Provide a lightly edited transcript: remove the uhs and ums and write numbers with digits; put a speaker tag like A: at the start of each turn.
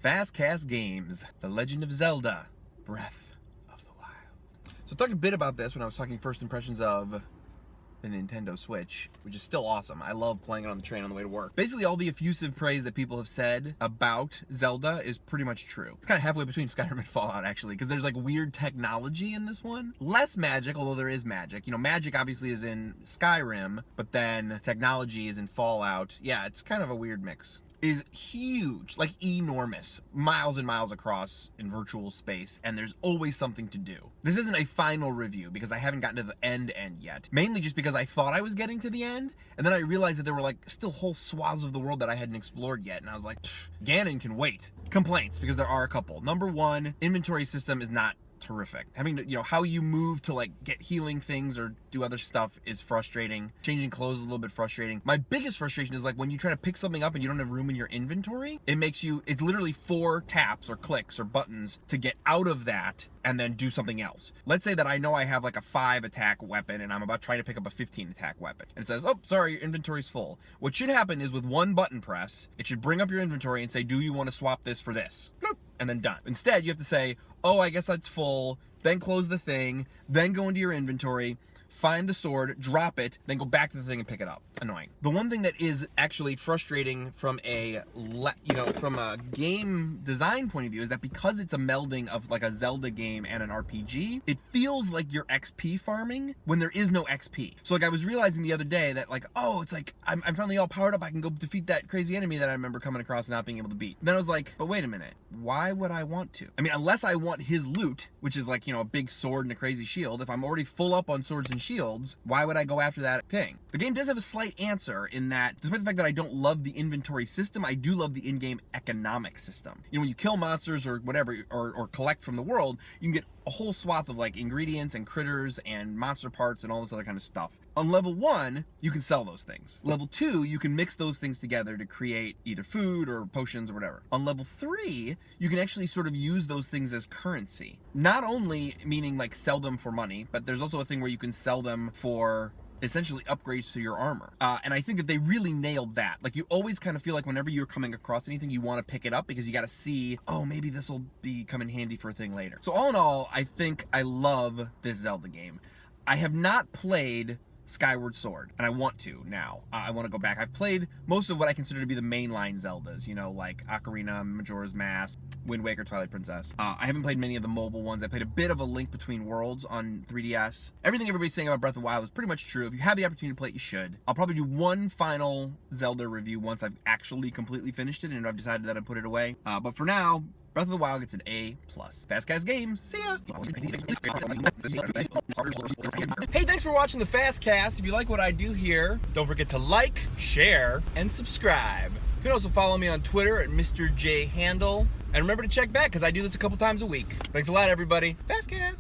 A: FastCast Games, The Legend of Zelda, Breath of the Wild. So I talked a bit about this when I was talking first impressions of the Nintendo Switch, which is still awesome. I love playing it on the train on the way to work. Basically, all the effusive praise that people have said about Zelda is pretty much true. It's kind of halfway between Skyrim and Fallout, actually, because there's like weird technology in this one. Less magic, although there is magic. You know, magic obviously is in Skyrim, but then technology is in Fallout. Yeah, it's kind of a weird mix. It is huge, like enormous, miles and miles across in virtual space, and there's always something to do. This isn't a final review because I haven't gotten to the end yet, mainly just because I thought I was getting to the end, and then I realized that there were like still whole swaths of the world that I hadn't explored yet, and I was like, Ganon can wait. Complaints, because there are a couple. Number one, inventory system is not terrific. Having to, how you move to like get healing things or do other stuff is frustrating. Changing clothes is a little bit frustrating. My biggest frustration is like when you try to pick something up and you don't have room in your inventory, it's literally 4 taps or clicks or buttons to get out of that and then do something else. Let's say that I know I have like a 5 attack weapon and I'm about trying to pick up a 15 attack weapon. And it says, oh, sorry, your inventory's full. What should happen is with one button press, it should bring up your inventory and say, do you want to swap this for this? And then done. Instead, you have to say, oh, I guess that's full, then close the thing, then go into your inventory, find the sword, drop it, then go back to the thing and pick it up. Annoying. The one thing that is actually frustrating from a game design point of view is that because it's a melding of like a Zelda game and an RPG, it feels like you're XP farming when there is no XP. So like I was realizing the other day that like, oh, it's like I'm finally all powered up, I can go defeat that crazy enemy that I remember coming across and not being able to beat. Then I was like, but wait a minute, why would I want to? I mean, unless I want his loot, which is like, a big sword and a crazy shield, if I'm already full up on swords and shields, why would I go after that thing? The game does have a slight answer in that, despite the fact that I don't love the inventory system, I do love the in-game economic system. When you kill monsters or whatever, or collect from the world, you can get a whole swath of like ingredients and critters and monster parts and all this other kind of stuff. On level 1, you can sell those things. Level 2, you can mix those things together to create either food or potions or whatever. On level 3, you can actually sort of use those things as currency. Not only meaning like sell them for money, but there's also a thing where you can sell them for essentially upgrades to your armor. And I think that they really nailed that. Like you always kind of feel like whenever you're coming across anything, you want to pick it up because you got to see, oh, maybe this will come in handy for a thing later. So all in all, I think I love this Zelda game. I have not played Skyward Sword, and I want to now. I want to go back. I've played most of what I consider to be the mainline Zeldas, like Ocarina, Majora's Mask, Wind Waker, Twilight Princess. I haven't played many of the mobile ones. I played a bit of A Link Between Worlds on 3DS. Everything everybody's saying about Breath of the Wild is pretty much true. If you have the opportunity to play it, you should. I'll probably do one final Zelda review once I've actually completely finished it and I've decided that I'd put it away. But for now, Breath of the Wild gets an A+. FastCast Games, see ya! Hey, thanks for watching the FastCast. If you like what I do here, don't forget to like, share, and subscribe. You can also follow me on Twitter at Mr. J Handle. And remember to check back, because I do this a couple times a week. Thanks a lot, everybody. FastCast!